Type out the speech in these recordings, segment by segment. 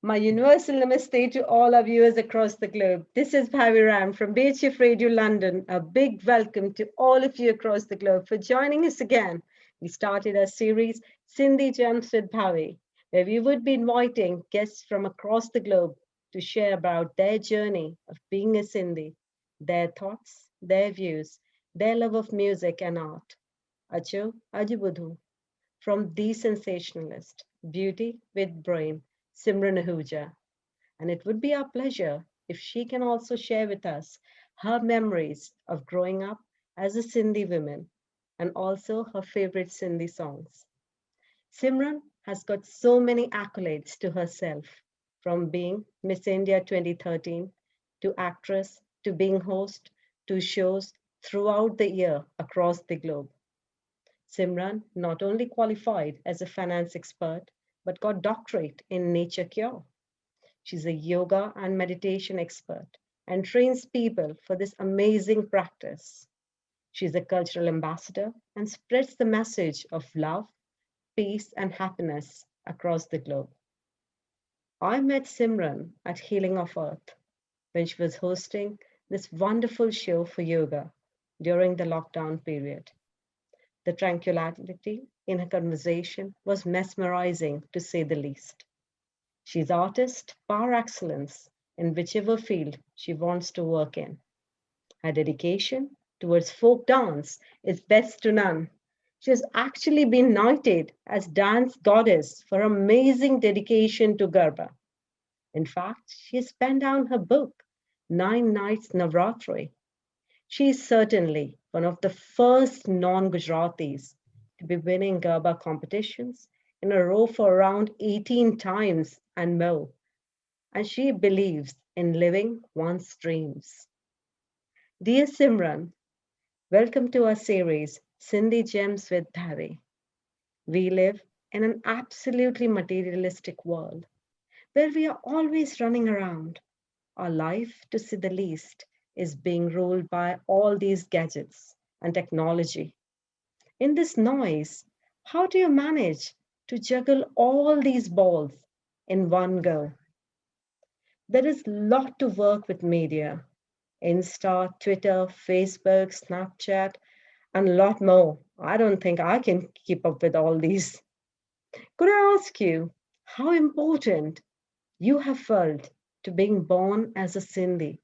My universal namaste to all our viewers across the globe. This is Bhavi Ram from BHF Radio London. A big welcome to all of you across the globe for joining us again. We started our series, Sindhi Gems with Bhavi, where we would be inviting guests from across the globe to share about their journey of being a Sindhi, their thoughts, their views, their love of music and art. Acho, budho, from the sensationalist, Beauty with Brain, Simran Ahuja. And it would be our pleasure if she can also share with us her memories of growing up as a Sindhi woman and also her favorite Sindhi songs. Simran has got so many accolades to herself, from being Miss India 2013 to actress to being host to shows throughout the year across the globe. Simran not only qualified as a finance expert, but got doctorate in nature cure. She's a yoga and meditation expert and trains people for this amazing practice. She's a cultural ambassador and spreads the message of love, peace, and happiness across the globe. I met Simran at Healing of Earth when she was hosting this wonderful show for yoga during the lockdown period. The tranquility in her conversation was mesmerizing, to say the least. She's artist par excellence in whichever field she wants to work in. Her dedication towards folk dance is best to none. She has actually been knighted as dance goddess for amazing dedication to Garba. In fact, she has penned down her book, Nine Nights Navratri. She is certainly one of the first non-Gujaratis to be winning Garba competitions in a row for around 18 times and more. And she believes in living one's dreams. Dear Simran, welcome to our series, Sindhi Gems with Bhavi. We live in an absolutely materialistic world where we are always running around. Our life, to say the least, is being ruled by all these gadgets and technology. In this noise, how do you manage to juggle all these balls in one go? There is a lot to work with media, Insta, Twitter, Facebook, Snapchat, and a lot more. I don't think I can keep up with all these. Could I ask you how important you have felt to being born as a Sindhi?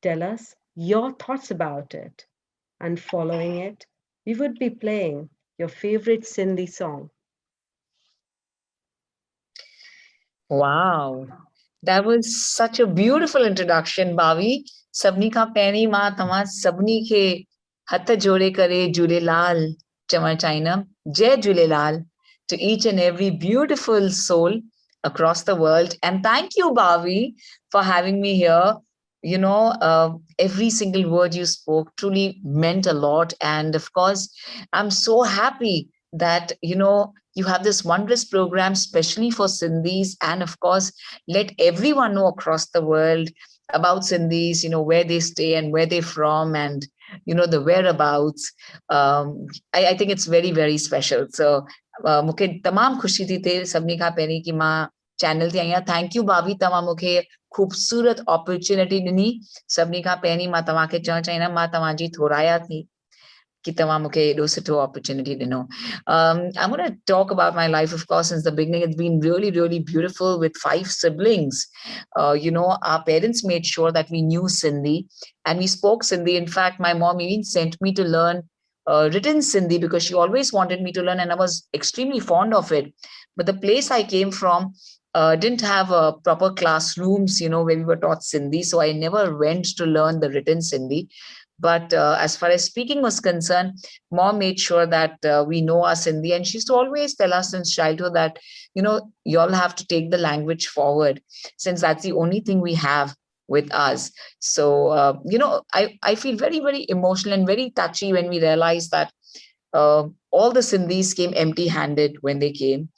Tell us your thoughts about it. And following it, we would be playing your favorite Sindhi song. Wow, that was such a beautiful introduction, Bhavi. Sabni ka pehni ma tama sabni ke hath jode kare Jhulelal chawar China. Jai Jhulelal to each and every beautiful soul across the world. And thank you, Bhavi, for having me here. Every single word you spoke truly meant a lot. And of course, I'm so happy that, you have this wondrous program, especially for Sindhis. And of course, let everyone know across the world about Sindhis, where they stay and where they're from and, the whereabouts. I think it's very, very special. So, मूंखे तमामु ख़ुशी थी थिए सभिनी खां पहिरीं कि मां channel ते आई आहियां थैंक यू भाभी तव्हां मूंखे ख़ूबसूरत अपॉर्चुनिटी ॾिनी सभिनी खां पहिरीं मां तव्हांखे चवणु चाहींदमि मां तव्हांजी थोराया थी कि तव्हां मूंखे एॾो सुठो opportunity ॾिनो. I'm going to talk about my life, of course, since the beginning. It's been really, really beautiful with 5 siblings. Our parents made sure that we knew Sindhi and we spoke Sindhi. In fact, my mom even sent me to learn written Sindhi because she always wanted me to learn and I was extremely fond of it. But the place I came from didn't have proper classrooms, where we were taught Sindhi. So I never went to learn the written Sindhi. But as far as speaking was concerned, mom made sure that we know our Sindhi. And she used to always tell us since childhood that, you all have to take the language forward since that's the only thing we have with us. So, I feel very, very emotional and very touchy when we realize that all the Sindhis came empty handed when they came,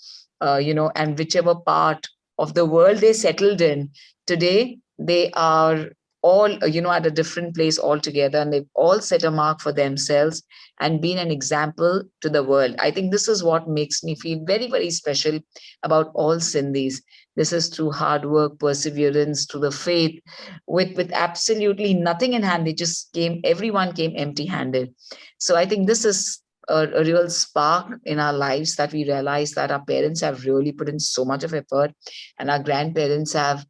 and whichever part of the world they settled in, today they are all, at a different place altogether, and they've all set a mark for themselves and been an example to the world. I think this is what makes me feel very, very special about all Sindhis. This is through hard work, perseverance, through the faith, with absolutely nothing in hand. They just came, everyone came empty-handed. So I think this is a real spark in our lives, that we realize that our parents have really put in so much of effort, and our grandparents have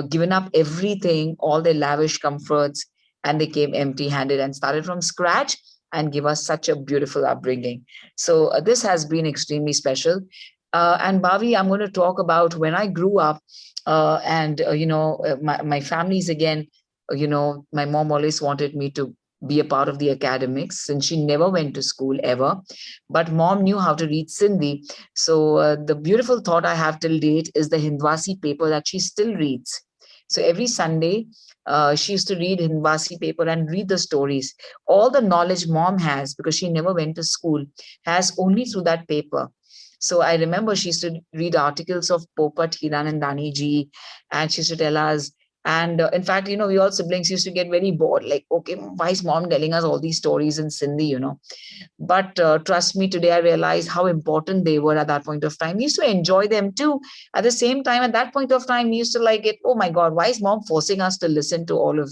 given up everything, all their lavish comforts, and they came empty-handed and started from scratch and give us such a beautiful upbringing. So this has been extremely special. And Bhavi, I'm going to talk about when I grew up, my family's again, my mom always wanted me to be a part of the academics, since she never went to school ever. But mom knew how to read Sindhi. So the beautiful thought I have till date is the Hindwasi paper that she still reads. So every Sunday, she used to read Hindwasi paper and read the stories. All the knowledge mom has, because she never went to school, has only through that paper. So I remember she used to read articles of Popat Hiranandani ji, and she used to tell us. And in fact, we all siblings used to get very bored. Like, okay, why is mom telling us all these stories in Sindhi, But trust me, today I realize how important they were at that point of time. We used to enjoy them too. At the same time, at that point of time, we used to like it. Oh my God, why is mom forcing us to listen to all of,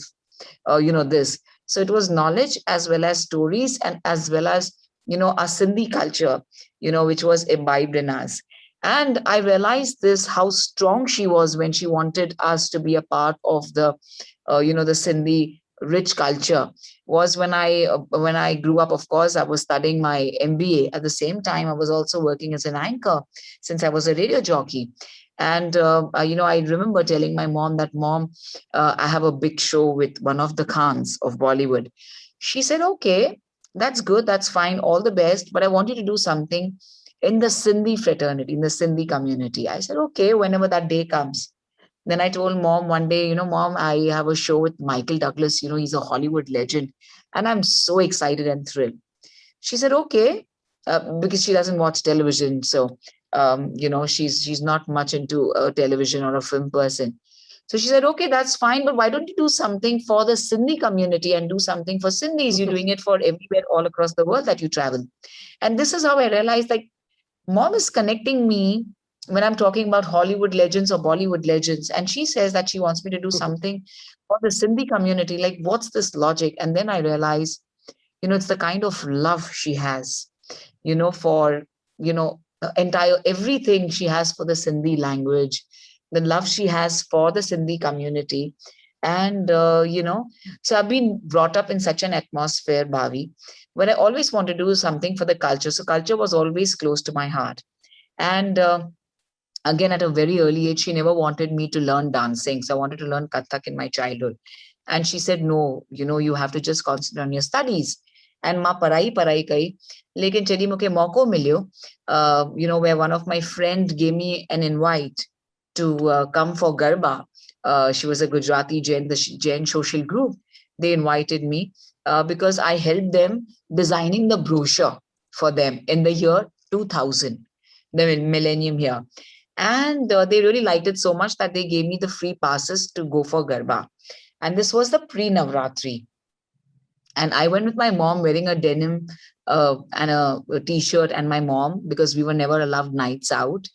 this? So it was knowledge as well as stories, and as well as, our Sindhi culture, which was imbibed in us. And I realized this, how strong she was when she wanted us to be a part of the, the Sindhi rich culture, was when I grew up. Of course, I was studying my MBA. At the same time, I was also working as an anchor, since I was a radio jockey. And, I remember telling my mom that, Mom, I have a big show with one of the Khans of Bollywood. She said, okay, that's good. That's fine. All the best. But I want you to do something in the Sindhi fraternity, in the Sindhi community. I said, okay, whenever that day comes. Then I told mom one day, Mom, I have a show with Michael Douglas. He's a Hollywood legend. And I'm so excited and thrilled. She said, okay, because she doesn't watch television. So, she's not much into television or a film person. So she said, okay, that's fine. But why don't you do something for the Sindhi community and do something for Sindhis? You're doing it for everywhere all across the world that you travel. And this is how I realized, like, mom is connecting me when I'm talking about Hollywood legends or Bollywood legends. And she says that she wants me to do something for the Sindhi community. Like, what's this logic? And then I realize, it's the kind of love she has, for, entire everything she has for the Sindhi language, the love she has for the Sindhi community. And, so I've been brought up in such an atmosphere, Bhavi, where I always want to do something for the culture. So culture was always close to my heart. And again, at a very early age, she never wanted me to learn dancing. So I wanted to learn Kathak in my childhood. And she said, no, you have to just concentrate on your studies. And ma parai kai. Lekin chali muke mauko milyo, where one of my friend gave me an invite to come for Garba. She was a Gujarati Jain, the Jain social group. They invited me because I helped them designing the brochure for them in the year 2000, the millennium year. And they really liked it so much that they gave me the free passes to go for Garba. And this was the pre-Navratri. And I went with my mom wearing a denim and a t-shirt, and my mom, because we were never allowed nights out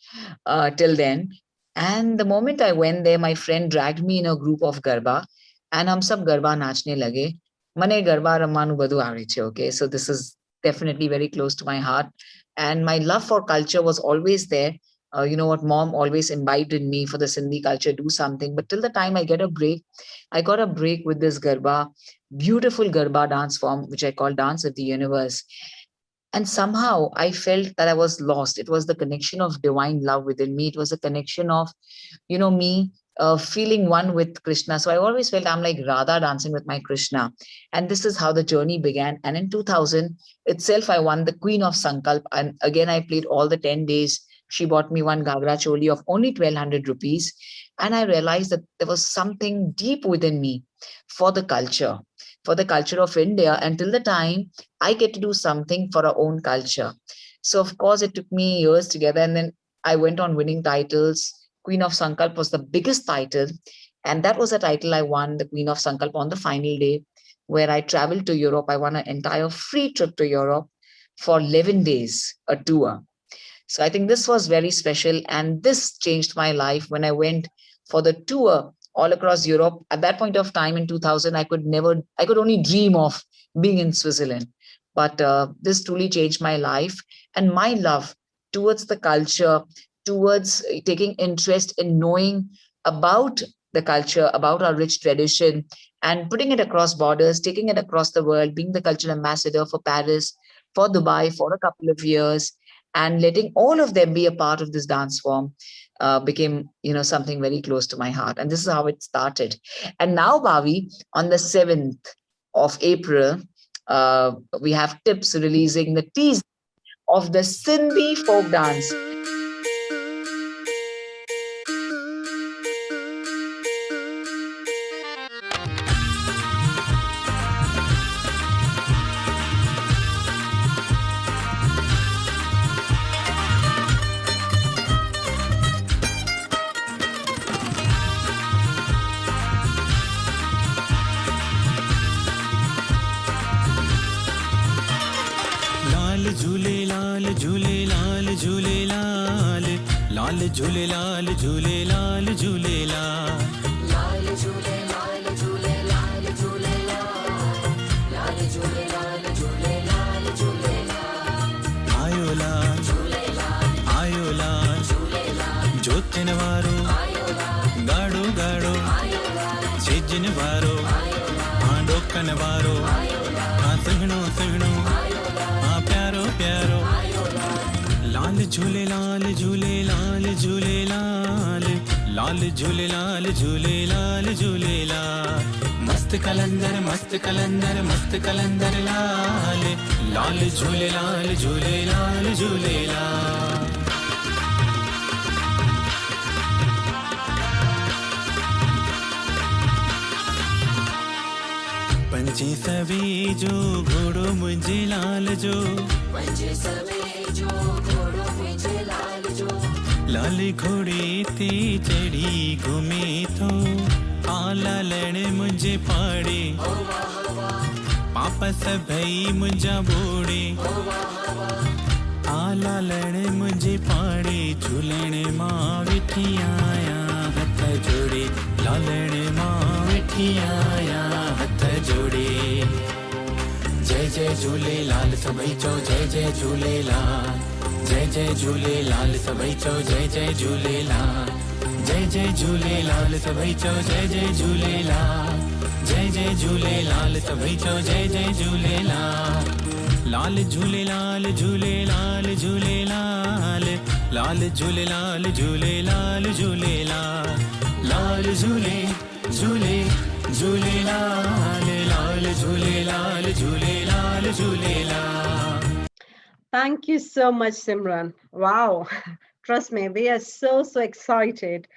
till then. And the moment I went there, my friend dragged me in a group of Garba, and hum sab Garba nachne lage. Mane Garba rammanu badhu avde chhe, okay? So this is definitely very close to my heart. And my love for culture was always there. What mom always imbibed in me for the Sindhi culture, do something. But till the time I get a break, I got a break with this Garba, beautiful Garba dance form, which I call Dance of the Universe. And somehow I felt that I was lost. It was the connection of divine love within me. It was a connection of, me feeling one with Krishna. So I always felt I'm like Radha dancing with my Krishna. And this is how the journey began. And in 2000 itself, I won the Queen of Sankalp. And again, I played all the 10 days. She bought me one Gagra Choli of only 1200 rupees. And I realized that there was something deep within me for the culture of India, until the time I get to do something for our own culture. So of course, it took me years together. And then I went on winning titles. Queen of Sankalp was the biggest title. And that was a title I won, the Queen of Sankalp, on the final day, where I traveled to Europe. I won an entire free trip to Europe for 11 days, a tour. So I think this was very special. And this changed my life when I went for the tour all across Europe. At that point of time in 2000, I could only dream of being in Switzerland. But this truly changed my life and my love towards the culture, towards taking interest in knowing about the culture, about our rich tradition, and putting it across borders, taking it across the world, being the cultural ambassador for Paris, for Dubai for a couple of years, and letting all of them be a part of this dance form became, something very close to my heart. And this is how it started. And now, Bhavi, on the 7th of April, we have Tips releasing the teaser of the Sindhi folk dance. झूले लाल झूले लाल झूले लाल लाल झूले लाल झूले लाल झूले लाल लाल झूले लाल झूले लाल झूले लाल लाल झूले लाल झूले लाल झूले लाल आयो लाल झूले लाल आयो लाल झूले लाल जोतन वारो आयो लाल गाड़ो गाड़ो आयो लाल छेजन वारो आयो लाल आंडोकन वारो आयो लाल सगणो सगणो प्यारो प्यारो लाल झूले लाल झूले लाल झूले लाल लाल झूले लाल झूले लाल झूले लाल मस्त कलंदर मस्त कलंदर मस्त कलंदर लाल लाल झूले लाल झूले लाल झूले लाल पंजे सवे जो घोड़ो मुझे लाल जो पंजे सवे जो घोड़ो मुझे लाल जो लाल घोड़े ते चढ़ी घूमे तो आला लड़ मुझे पाड़े पापा सभई मुझा बोड़े आला लड़ मुझे पाड़े झूलण मां वेठी आया हथ जोड़े लालण मां वेठी आया हथ जोड़े जय जय झूलेलाल सभई चो जय जय झूलेलाल जय जय झूलेलाल सभई चो जय जय झूलेलाल जय जय झूलेलाल सभई चो जय जय झूलेलाल जय जय झूलेलाल सभई चो जय जय झूलेलाल लाल झूलेलाल झूलेलाल झूलेलाल लाल झूलेलाल झूलेलाल झूलेलाल लाल झूले झूले झूलेलाल लाल Jhulelal Jhulelal Jhulelal. Thank you so much, Simran. Wow. Trust me, we are so excited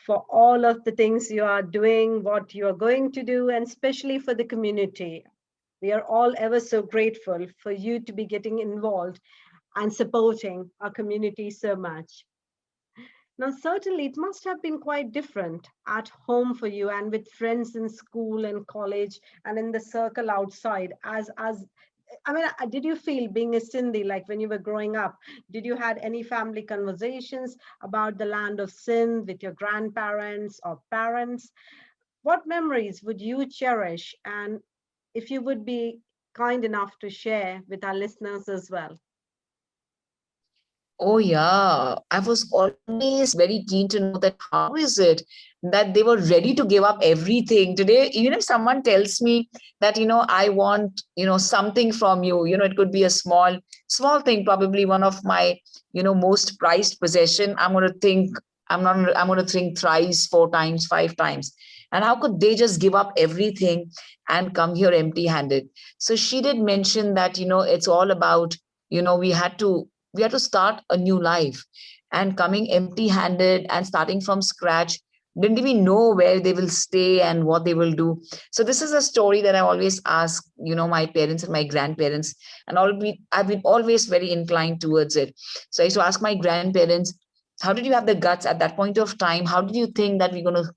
for all of the things you are doing, what you are going to do, and especially for the community. We are all ever so grateful for you to be getting involved and supporting our community so much. Now, certainly it must have been quite different at home for you and with friends in school and college and in the circle outside. Did you feel being a Sindhi, like when you were growing up, did you had any family conversations about the land of Sindh with your grandparents or parents? What memories would you cherish? And if you would be kind enough to share with our listeners as well. Oh, yeah. I was always very keen to know that how is it that they were ready to give up everything today? Even if someone tells me that, I want, something from you, it could be a small thing, probably one of my, most prized possession. I'm going to think thrice, 4 times, 5 times. And how could they just give up everything and come here empty handed? So she did mention that, it's all about, we had to start a new life, and coming empty handed and starting from scratch, didn't even know where they will stay and what they will do. So this is a story that I always ask, my parents and my grandparents, and I've been always very inclined towards it. So I used to ask my grandparents, how did you have the guts at that point of time? How did you think that we're going to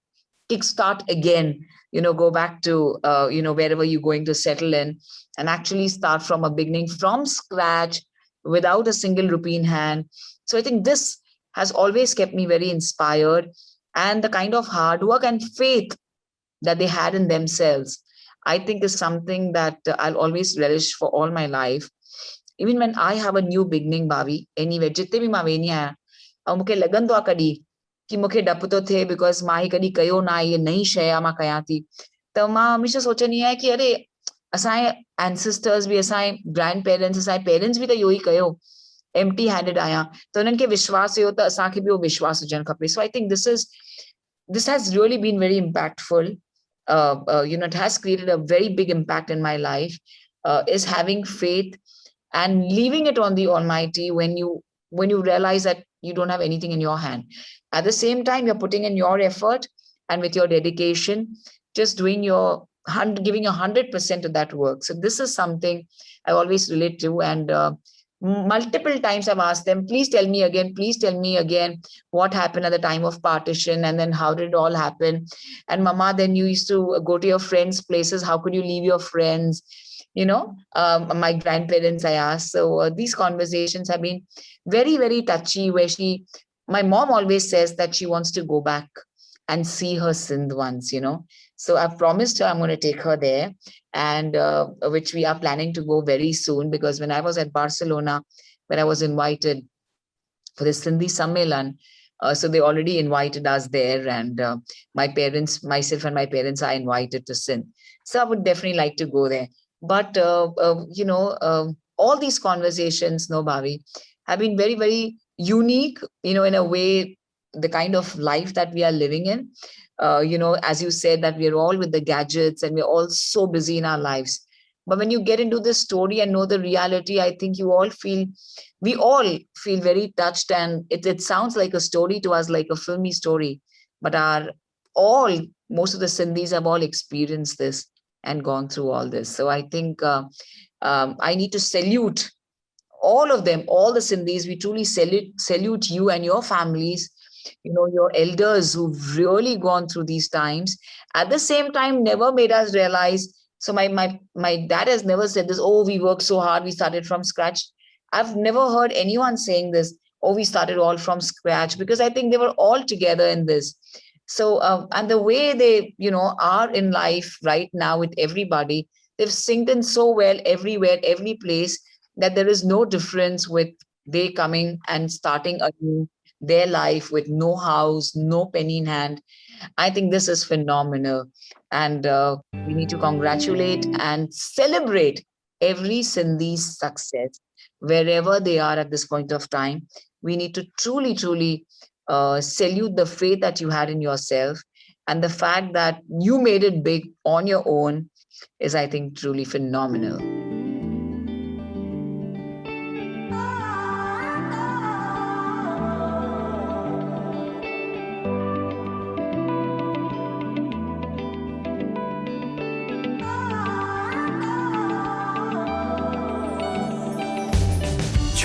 kickstart again, go back to, wherever you're going to settle in, and actually start from a beginning, from scratch, without a single rupee in hand. So I think this has always kept me very inspired, and the kind of hard work and faith that they had in themselves, I think is something that I'll always relish for all my life. Even when I have a new beginning, Bhavi, anyway, जिते भी मां वेंदी आहियां, ऐं मूंखे लॻंदो आहे कॾहिं कि मूंखे डपु थो थिए बिकॉज़ मां ही कॾहिं कयो न आहे, इहे नई शइ आहे मां कयां थी, त मां हमेशह सोचंदी आहियां कि अरे असांजे एंसेस्टर्स बि, असांजे ग्रैंड पेरेंट्स, असांजे पेरेंट्स बि त इहो ई कयो, एम्प्टी हैंडेड आया, त उन्हनि खे विश्वास हुयो, त असांखे बि उहो विश्वास हुजणु खपे. So I think this has really been very impactful. It has created a very big impact in my life, is having faith and leaving it on the Almighty when you realize that you don't have anything in your hand. At the same time, you're putting in your effort, and with your dedication, just doing giving 100% to that work. So this is something I always relate to, and multiple times I've asked them, please tell me again what happened at the time of partition, and then how did it all happen. And Mama, then you used to go to your friends' places, how could you leave your friends? My grandparents, I asked. So these conversations have been very, very touchy, where my mom always says that she wants to go back and see her Sindh once, So I've promised her I'm going to take her there, and which we are planning to go very soon, because when I was at Barcelona, when I was invited for the Sindhi Sammelan, so they already invited us there, and myself and my parents are invited to Sindh. So I would definitely like to go there. But, all these conversations, Bhavi, have been very, very unique, in a way, the kind of life that we are living in. As you said, that we're all with the gadgets and we're all so busy in our lives. But when you get into this story and know the reality, I think we all feel very touched, and it sounds like a story to us, like a filmy story. But most of the Sindhis have all experienced this and gone through all this. So I think I need to salute all of them, all the Sindhis. We truly salute you and your families, your elders who've really gone through these times. At the same time, never made us realize. So my dad has never said this, oh, we worked so hard, we started from scratch. I've never heard anyone saying this, oh, we started all from scratch, because I think they were all together in this. So, and the way they, are in life right now with everybody, they've synced in so well everywhere, every place, that there is no difference with they coming and starting their life with no house, no penny in hand. I think this is phenomenal. And we need to congratulate and celebrate every Sindhi's success, wherever they are at this point of time. We need to truly, truly salute the faith that you had in yourself, and the fact that you made it big on your own is, I think, truly phenomenal.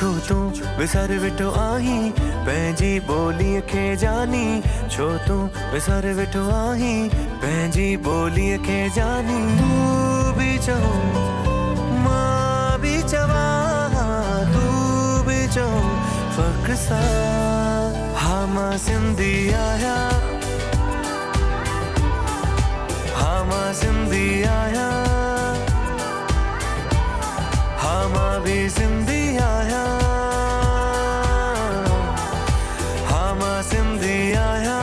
छो तू विसर वेठो आहीं पंहिंजी ॿोलीअ खे जानी छो तू विसर वेठो आहीं पंहिंजी ॿोलीअ खे जानी तूं बि चओ मां बि चवां तूं बि चओ फ़ख्र सां हा मां सिंधी आहियां हा मां सिंधी आहियां हा मां बि सिंधी आहियां हा मां सिंधी आहियां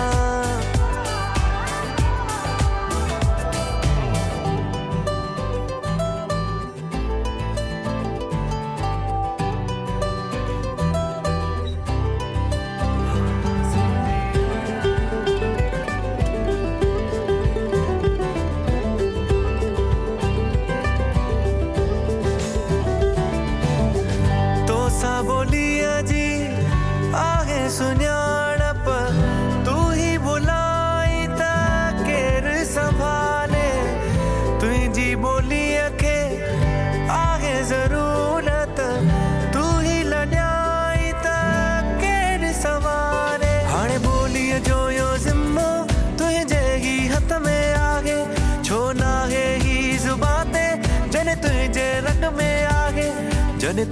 सुञाणप तू ही बुलाई त केरु संभाले तुंहिंजी ॿोलीअ खे आहे ज़रूरत तू ही लॼाई त केरु संभाले हाणे ॿोलीअ जो यो ज़िम्मो तुंहिंजे ई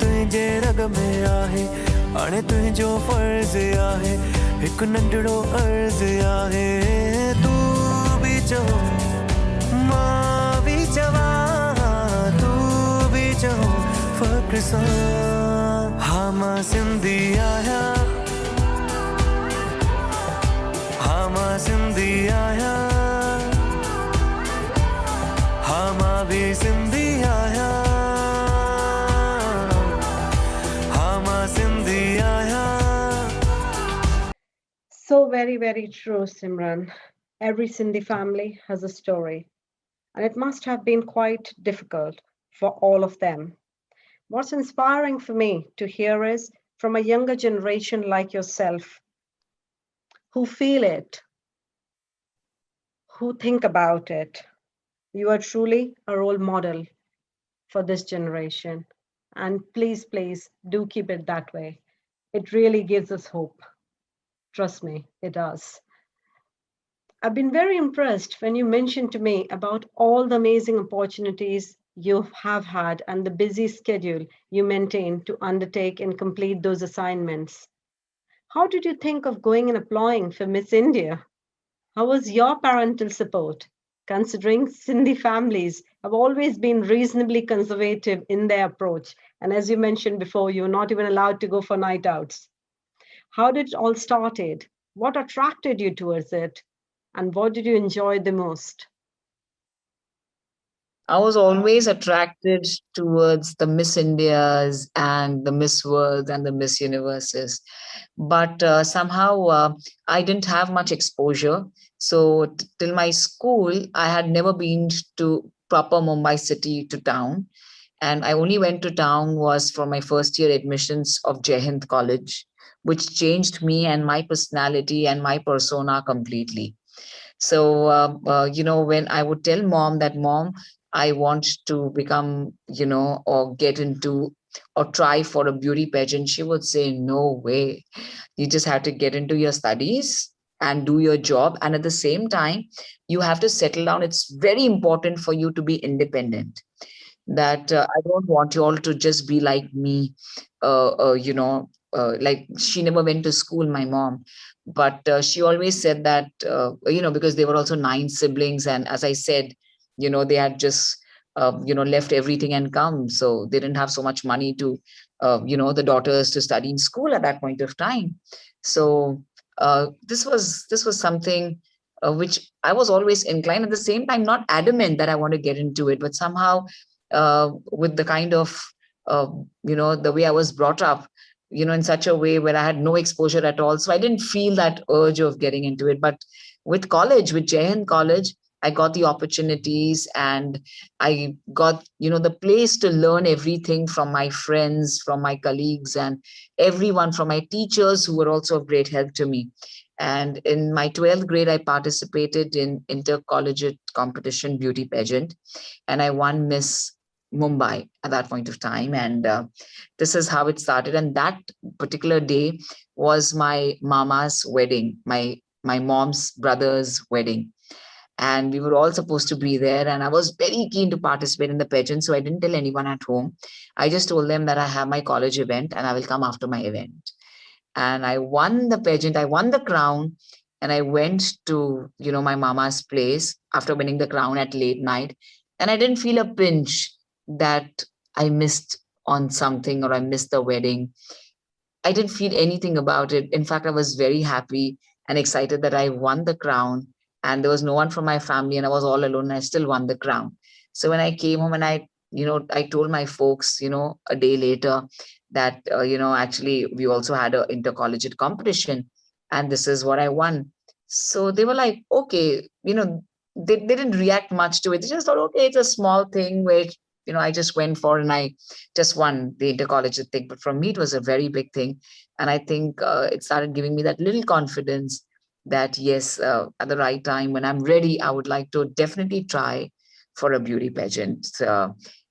तुझे रग में आहे हाणे तुझो फर्ज आहे एक नंढड़ो अर्ज आहे तू भी चहो मां भी चवा तू भी चहो फक्र सां हाँ मां सिंधी आया हाँ मां सिंधी आया हाँ मां भी सिंधी आया So very, very true, Simran. Every Sindhi family has a story, and it must have been quite difficult for all of them. What's inspiring for me to hear is from a younger generation like yourself, who feel it, who think about it. You are truly a role model for this generation. And please, please do keep it that way. It really gives us hope. Trust me, it does. I've been very impressed when you mentioned to me about all the amazing opportunities you have had and the busy schedule you maintain to undertake and complete those assignments. How did you think of going and applying for Miss India? How was your parental support, considering Sindhi families have always been reasonably conservative in their approach? And as you mentioned before, you're not even allowed to go for night outs. How did it all started? What attracted you towards it? And what did you enjoy the most? I was always attracted towards the Miss Indias and the Miss Worlds and the Miss Universes. But somehow I didn't have much exposure. So till my school, I had never been to proper Mumbai city to town. And I only went to town was for my first year admissions of Jai Hind College, which changed me and my personality and my persona completely. So, when I would tell mom that, Mom, I want to become, or get into or try for a beauty pageant, she would say, no way. You just have to get into your studies and do your job. And at the same time, you have to settle down. It's very important for you to be independent. That I don't want you all to just be like me, like she never went to school, my mom. But she always said that, because they were also 9 siblings. And as I said, they had just, left everything and come. So they didn't have so much money to, the daughters to study in school at that point of time. So this was something which I was always inclined, at the same time, not adamant that I want to get into it, but somehow with the kind of, the way I was brought up, in such a way where I had no exposure at all. So I didn't feel that urge of getting into it. But with college, with Jai Hind College, I got the opportunities and I got, the place to learn everything from my friends, from my colleagues, and everyone, from my teachers who were also of great help to me. And in my 12th grade, I participated in intercollegiate competition beauty pageant, and I won Miss Mumbai at that point of time. And this is how it started. And that particular day was my mama's wedding, my mom's brother's wedding. And we were all supposed to be there. And I was very keen to participate in the pageant. So I didn't tell anyone at home. I just told them that I have my college event and I will come after my event. And I won the pageant. I won the crown. And I went to, my mama's place after winning the crown at late night. And I didn't feel a pinch that I missed on something or I missed the wedding. I didn't feel anything about it. In fact, I was very happy and excited that I won the crown. And there was no one from my family and I was all alone and I still won the crown. So when I came home and I told my folks, a day later that, actually we also had an intercollegiate competition and this is what I won. So they were like, okay, they didn't react much to it. They just thought, okay, it's a small thing which, I just went for and I just won the intercollegiate thing. But for me, it was a very big thing. And I think it started giving me that little confidence that, yes, at the right time, when I'm ready, I would like to definitely try for a beauty pageant.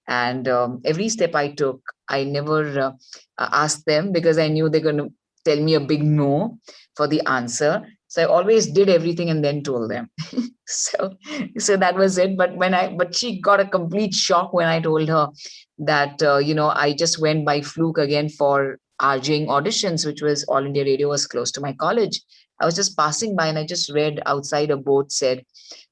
And every step I took, I never asked them because I knew they're going to tell me a big no for the answer. So I always did everything and then told them. so that was it. But she got a complete shock when I told her that I just went by fluke again for RJing auditions, which was All India Radio, was close to my college. I was just passing by and I just read outside a board said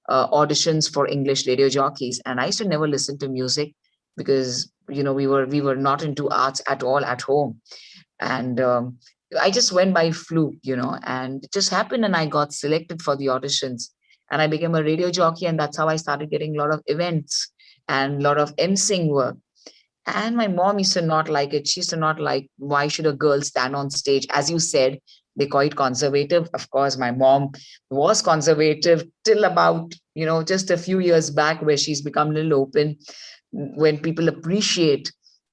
auditions for English radio jockeys, and I used to never listen to music because we were not into arts at all at home, and I just went by fluke, and it just happened, and I got selected for the auditions, and I became a radio jockey, and that's how I started getting a lot of events and a lot of emceeing work. And my mom used to not like it. She used to not like, why should a girl stand on stage? As you said, they're quite conservative. Of course, my mom was conservative till about, just a few years back, where she's become a little open when people appreciate,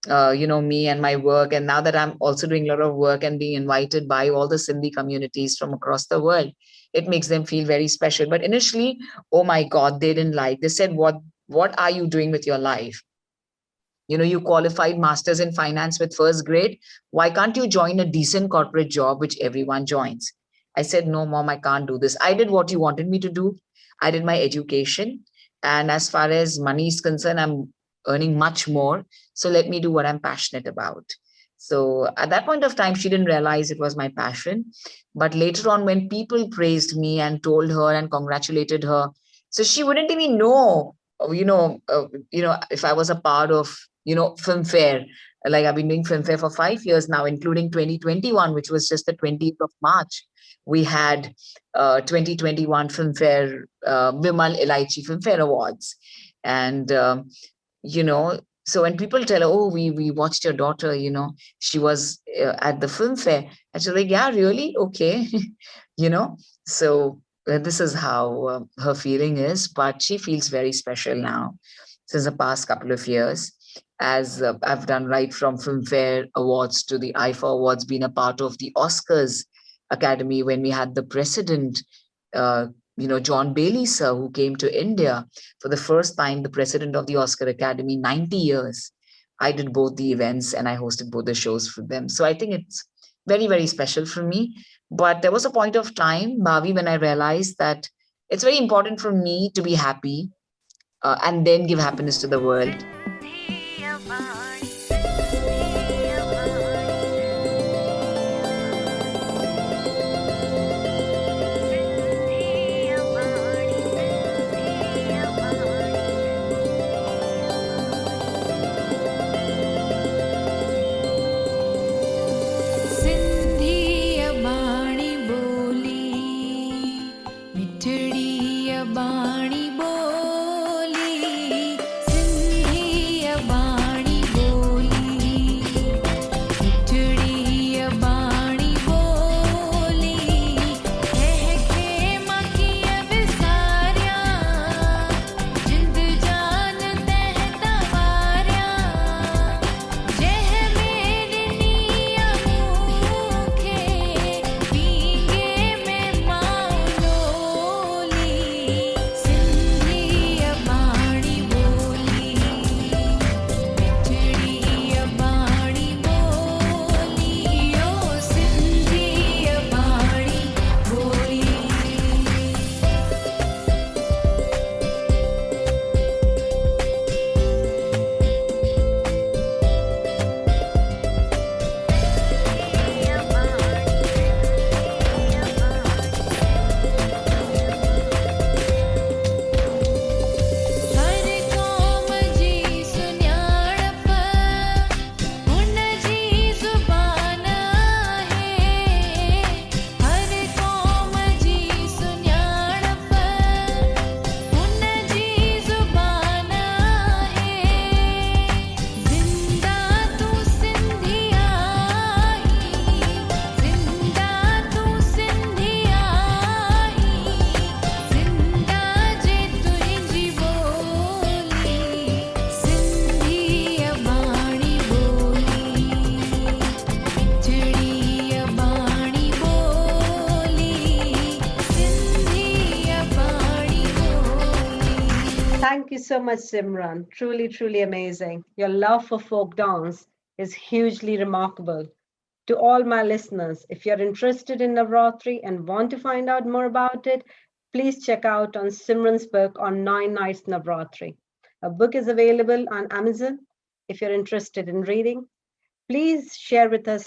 me and my work. And now that I'm also doing a lot of work and being invited by all the Sindhi communities from across the world, it makes them feel very special. But initially, oh my God, they didn't like. They said, what are you doing with your life? You qualified masters in finance with first grade. Why can't you join a decent corporate job, which everyone joins? I said, no, mom, I can't do this. I did what you wanted me to do. I did my education. And as far as money is concerned, I'm earning much more. So let me do what I'm passionate about. So at that point of time, she didn't realize it was my passion. But later on, when people praised me and told her and congratulated her, so she wouldn't even know, if I was a part of, Filmfare. Like I've been doing Filmfare for 5 years now, including 2021, which was just the 20th of March. We had 2021 Filmfare, Bimal Elaichi Filmfare Awards. And, so when people tell, oh, we watched your daughter, she was at the Filmfare. And she's like, yeah, really? Okay. So this is how her feeling is, but she feels very special now since the past couple of years. As I've done right from Filmfare Awards to the IFA Awards, been a part of the Oscars Academy when we had the president, John Bailey, sir, who came to India for the first time, the president of the Oscar Academy, 90 years. I did both the events and I hosted both the shows for them. So I think it's very, very special for me. But there was a point of time, Bhavi, when I realized that it's very important for me to be happy and then give happiness to the world. Thank you so much, Simran. Truly, truly amazing. Your love for folk dance is hugely remarkable. To all my listeners, if you're interested in Navratri and want to find out more about it, please check out on Simran's book on 9 Nights Navratri. A book is available on Amazon if you're interested in reading. Please share with us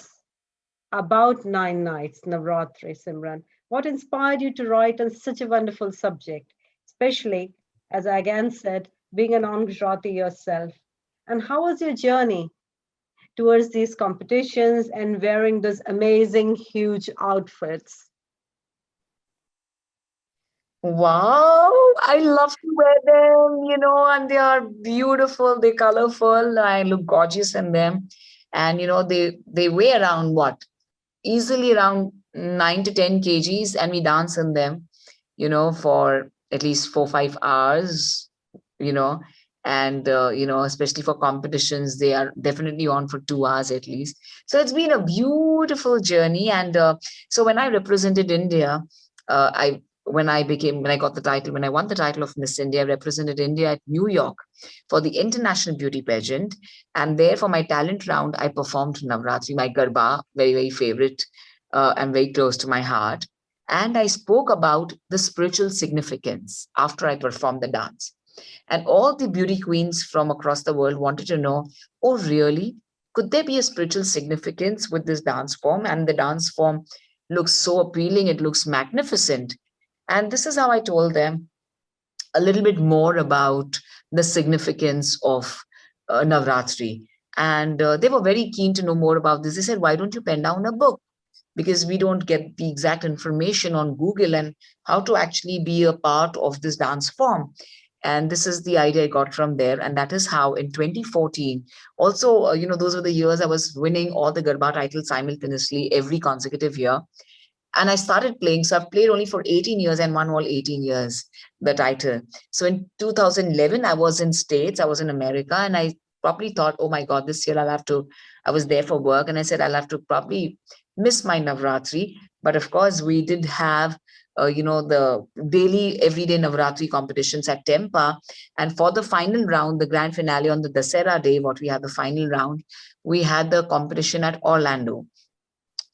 about 9 Nights Navratri, Simran. What inspired you to write on such a wonderful subject, especially, as I again said, being a non-Gujarati yourself? And how was your journey towards these competitions and wearing those amazing, huge outfits? Wow, I love to wear them, and they are beautiful, they're colorful. I look gorgeous in them. And they weigh around what? Easily around 9 to 10 kgs, and we dance in them, for at least 4 5 hours, you know, and especially for competitions, they are definitely on for 2 hours at least. So it's been a beautiful journey. And so when I represented India, I when I got the title, when I won the title of Miss India, I represented India at New York for the International Beauty Pageant. And there for my talent round, I performed Navratri, my Garba, very, very favorite and very close to my heart. And I spoke about the spiritual significance after I performed the dance. And all the beauty queens from across the world wanted to know, oh, really? Could there be a spiritual significance with this dance form? And the dance form looks so appealing, it looks magnificent. And this is how I told them a little bit more about the significance of Navratri. And they were very keen to know more about this. They said, why don't you pen down a book? Because we don't get the exact information on Google and how to actually be a part of this dance form. And this is the idea I got from there. And that is how in 2014, also, those were the years I was winning all the Garba titles simultaneously every consecutive year. And I started playing. So I've played only for 18 years and won all 18 years, the title. So in 2011, I was in States, I was in America, and I probably thought, oh my God, this year I was there for work, and I said, I'll have to probably miss my Navratri. But of course, we did have, the daily, everyday Navratri competitions at Tempa. And for the final round, the grand finale on the Dasera day, what we had the final round, we had the competition at Orlando.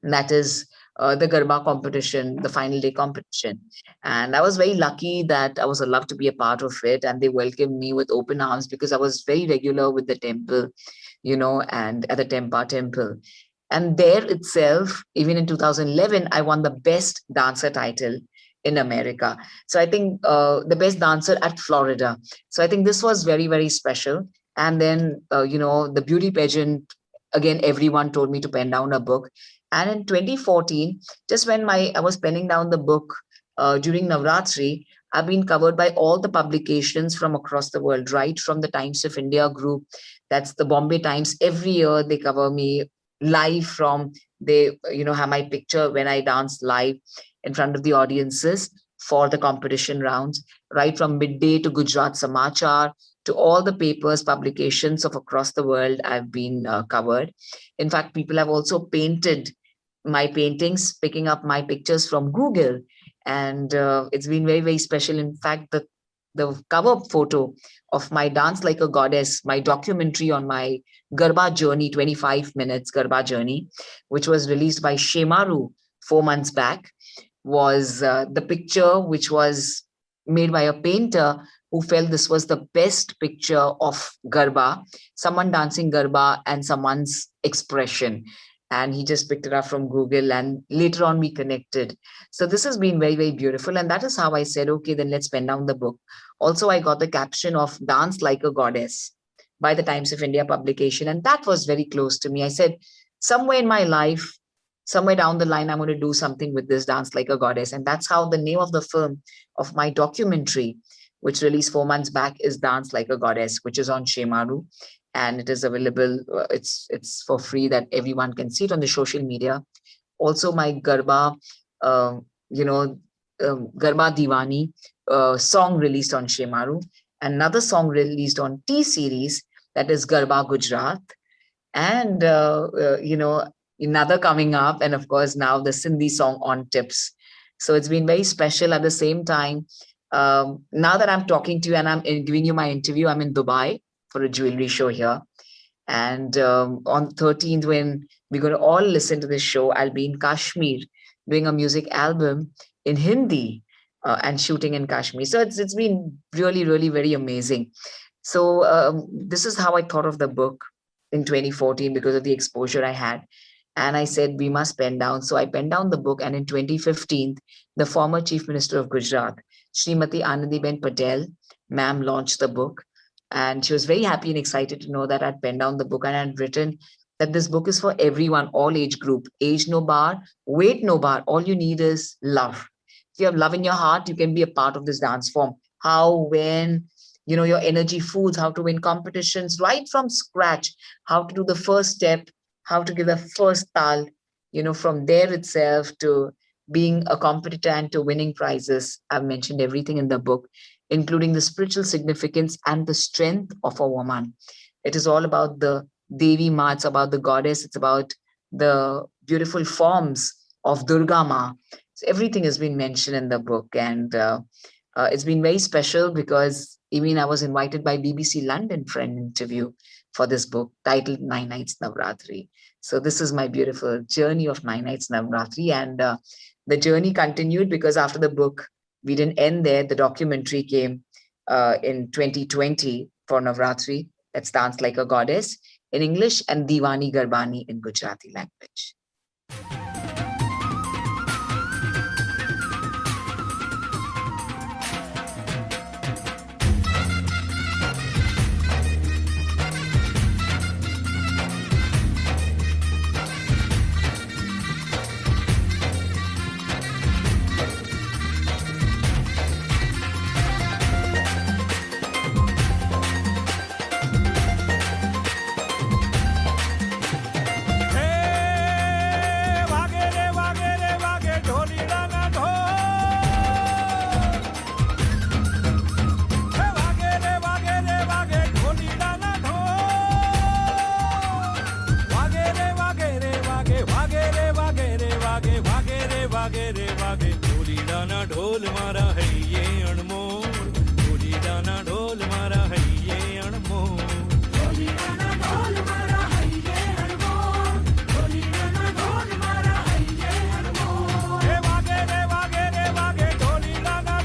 That is the Garba competition, the final day competition. And I was very lucky that I was allowed to be a part of it. And they welcomed me with open arms because I was very regular with the temple, and at the Tempa temple. And there itself, even in 2011, I won the best dancer title in America. So I think the best dancer at Florida. So I think this was very, very special. And then, the beauty pageant, again, everyone told me to pen down a book. And in 2014, just when I was penning down the book during Navratri, I've been covered by all the publications from across the world, right from the Times of India group. That's the Bombay Times. Every year they cover me live they have my picture when I dance live in front of the audiences for the competition rounds, right from Midday to Gujarat Samachar, to all the papers, publications of across the world I've been covered. In fact, people have also painted my paintings, picking up my pictures from Google. And it's been very, very special. In fact, the cover photo of my Dance Like a Goddess, my documentary on my Garba journey, 25 minutes Garba journey, which was released by Shemaru 4 months back, was the picture which was made by a painter who felt this was the best picture of Garba, someone dancing Garba and someone's expression. And he just picked it up from Google, and later on we connected. So this has been very, very beautiful. And that is how I said, okay, then let's pen down the book. Also, I got the caption of Dance Like a Goddess by the Times of India publication. And that was very close to me. I said, somewhere in my life, somewhere down the line, I'm going to do something with this Dance Like a Goddess. And that's how the name of the film of my documentary, which released 4 months back, is Dance Like a Goddess, which is on Shemaru. And it is available. It's for free, that everyone can see it on the social media. Also, my Garba, Garba Diwani song released on Shemaru. Another song released on T Series, that is Garba Gujarat. And, another coming up. And of course, now the Sindhi song on Tips. So it's been very special. At the same time, now that I'm talking to you and I'm giving you my interview, I'm in Dubai for a jewelry show here. And on 13th, when we're going to all listen to this show. I'll be in Kashmir doing a music album in Hindi and shooting in Kashmir. So it's been really, really very amazing. So this is how I thought of the book in 2014 because of the exposure I had. And I said, we must pen down. So I penned down the book. And in 2015, the former Chief Minister of Gujarat, Srimati Anandiben Patel, ma'am, launched the book. And she was very happy and excited to know that I'd penned down the book and I'd written that this book is for everyone, all age group, age no bar, weight no bar. All you need is love. If you have love in your heart, you can be a part of this dance form. How, when, your energy foods, how to win competitions right from scratch, how to do the first step, how to give the first tal, from there itself to being a competitor and to winning prizes. I've mentioned everything in the book, including the spiritual significance and the strength of a woman. It is all about the Devi Ma, it's about the goddess, it's about the beautiful forms of Durga Ma. So everything has been mentioned in the book, and it's been very special because even I was invited by BBC London for an interview for this book titled 9 Nights Navratri. So this is my beautiful journey of 9 Nights Navratri, and the journey continued because after the book, we didn't end there. The documentary came in 2020 for Navratri, that's Dance Like a Goddess in English and Diwani Garbani in Gujarati language. ढोल मारा है ये अनमोल, ढोली Dana ढोल मारा है ये अनमोल, ढोली Dana ढोल मारा है ये अनमोल, ढोली डाना ढोल मारा है ये अनमोल। रे वागे ढोली डाना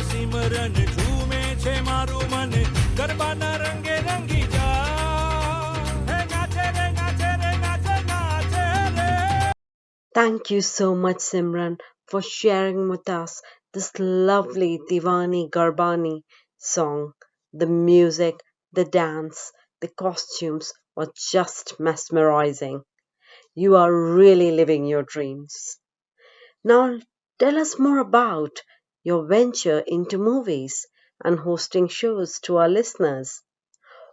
सिमरन झूमे छे मारू मन गरबाना रंगे रंगी जा नाचे रे नाचे रे नाचे नाचे रे. Thank you so much, Simran, for sharing with us this lovely Diwani Garbani song. The music, the dance, the costumes were just mesmerizing. You are really living your dreams. Now, tell us more about your venture into movies and hosting shows to our listeners.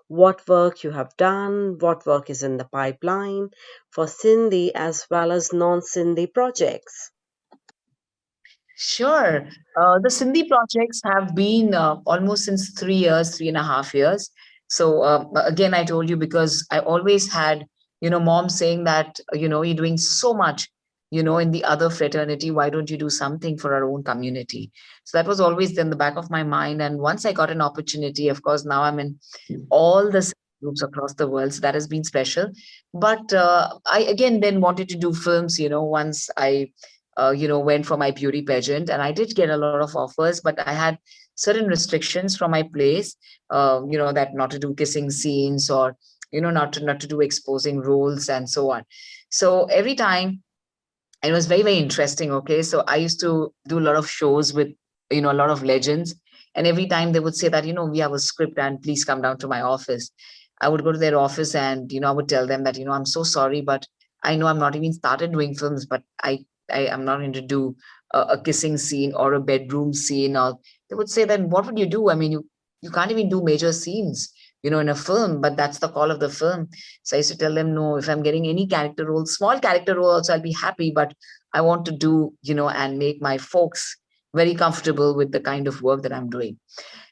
What work you have done, what work is in the pipeline for Sindhi as well as non-Sindhi projects. Sure. The Sindhi projects have been almost since 3 years, 3.5 years. So again, I told you because I always had, mom saying that, you're doing so much, in the other fraternity, why don't you do something for our own community? So that was always in the back of my mind. And once I got an opportunity, of course, now I'm in all the groups across the world. So that has been special. But I, again, then wanted to do films, once I, went for my beauty pageant. And I did get a lot of offers, but I had certain restrictions from my place, that not to do kissing scenes or, not to do exposing roles and so on. So every time, it was very, very interesting. Okay. So I used to do a lot of shows with, a lot of legends. And every time they would say that, we have a script and please come down to my office. I would go to their office and, I would tell them that, I'm so sorry, but I know I'm not even started doing films, but I I'm not going to do a kissing scene or a bedroom scene. Or they would say, then what would you do? I mean, you can't even do major scenes, in a film, but that's the call of the film. So I used to tell them, no, if I'm getting any character role, small character role also, I'll be happy, but I want to do, and make my folks very comfortable with the kind of work that I'm doing.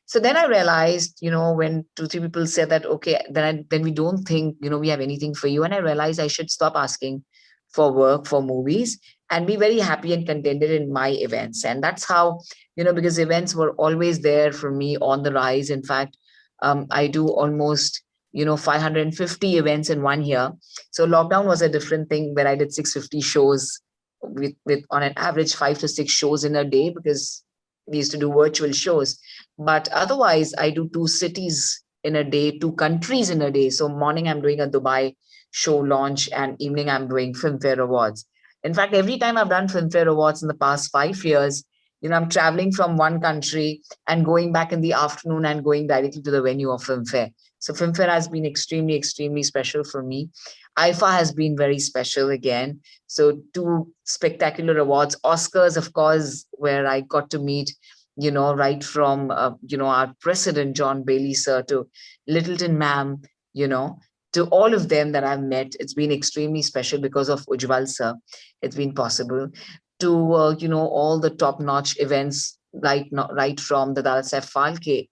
So then I realized, when 2, 3 people said that, okay, then we don't think, we have anything for you. And I realized I should stop asking for work for movies and be very happy and contented in my events. And that's how, because events were always there for me on the rise. In fact, I do almost, 550 events in 1 year. So lockdown was a different thing where I did 650 shows with on an average 5 to 6 shows in a day, because we used to do virtual shows. But otherwise, I do 2 cities in a day, 2 countries in a day. So morning, I'm doing a Dubai show launch, and evening, I'm doing Filmfare Awards. In fact, every time I've done Filmfare Awards in the past 5 years, I'm traveling from one country and going back in the afternoon and going directly to the venue of Filmfare. So Filmfare has been extremely, extremely special for me. IFA has been very special again. So 2 spectacular awards, Oscars, of course, where I got to meet, right from, our president, John Bailey, sir, to Littleton ma'am, to all of them that I've met. It's been extremely special because of Ujjwal sir. It's been possible to, all the top-notch events, right from the Dada Saif Phalke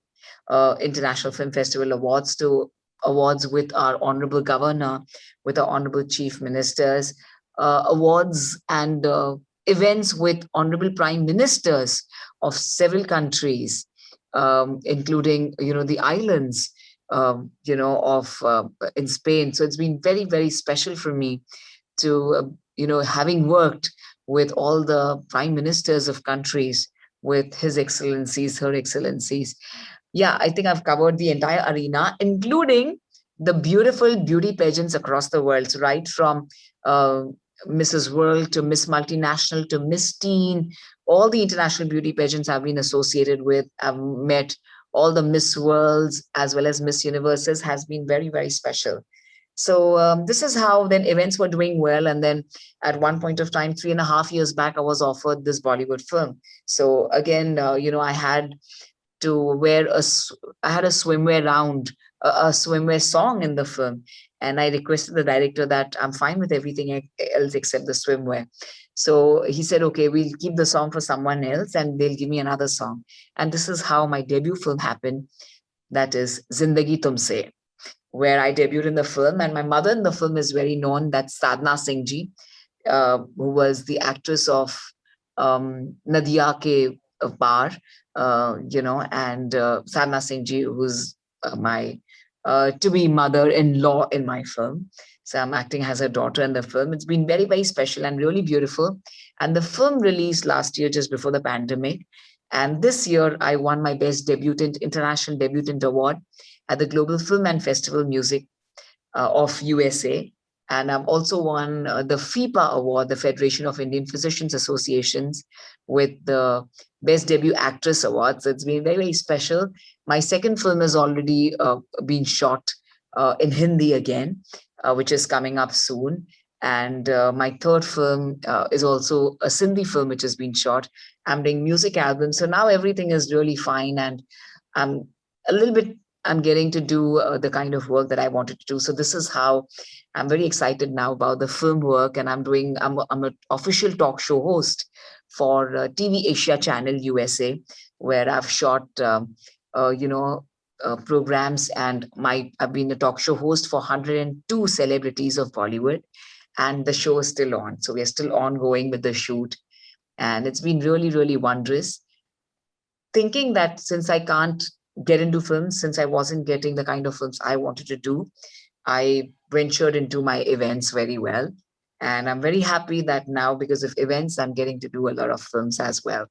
International Film Festival Awards to awards with our honorable governor, with our honorable chief ministers, awards and events with honorable prime ministers of several countries, including, the islands, in Spain. So it's been very, very special for me to, having worked with all the prime ministers of countries, with His Excellencies, Her Excellencies. Yeah, I think I've covered the entire arena, including the beautiful beauty pageants across the world, right from Mrs. World to Miss Multinational to Miss Teen. All the international beauty pageants I've been associated with. I've met all the Miss Worlds as well as Miss Universes. Has been very, very special. So this is how then events were doing well. And then at one point of time, 3.5 years back, I was offered this Bollywood film. So again, I had to I had a swimwear round, a swimwear song in the film. And I requested the director that I'm fine with everything else except the swimwear. So he said, okay, we'll keep the song for someone else and they'll give me another song. And this is how my debut film happened. That is Zindagi Tumse, where I debuted in the film. And my mother in the film is very known. That's Sadhna Singh ji, who was the actress of Nadia Ke Bar, and Sadhna Singh ji, who's my to-be mother-in-law in my film. So I'm acting as her daughter in the film. It's been very, very special and really beautiful. And the film released last year, just before the pandemic. And this year, I won my Best Debutant, International Debutant Award at the Global Film and Festival Music of USA. And I've also won the FIPA Award, the Federation of Indian Physicians Associations, with the Best Debut Actress Award. So it's been very, very special. My second film has already been shot in Hindi again, which is coming up soon. And my third film is also a Sindhi film, which has been shot. I'm doing music albums. So now everything is really fine. And I'm getting to do the kind of work that I wanted to do. So this is how I'm very excited now about the film work. And I'm an official talk show host for TV Asia Channel USA, where I've shot, programs, and I've been a talk show host for 102 celebrities of Bollywood, and the show is still on. So we're still ongoing with the shoot, and it's been really, really wondrous. Thinking that since I can't get into films, since I wasn't getting the kind of films I wanted to do, I ventured into my events very well. And I'm very happy that now, because of events, I'm getting to do a lot of films as well.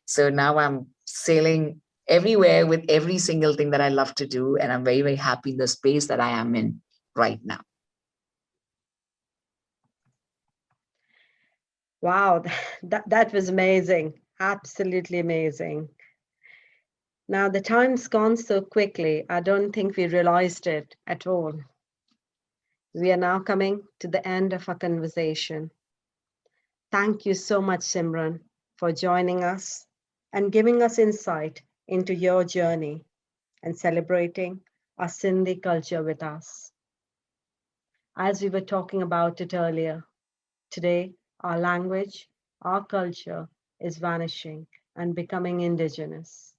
So now I'm sailing everywhere with every single thing that I love to do. And I'm very, very happy in the space that I am in right now. Wow, that was amazing. Absolutely amazing. Now, the time's gone so quickly, I don't think we realized it at all. We are now coming to the end of our conversation. Thank you so much, Simran, for joining us and giving us insight into your journey and celebrating our Sindhi culture with us. As we were talking about it earlier, today our language, our culture is vanishing and becoming indigenous.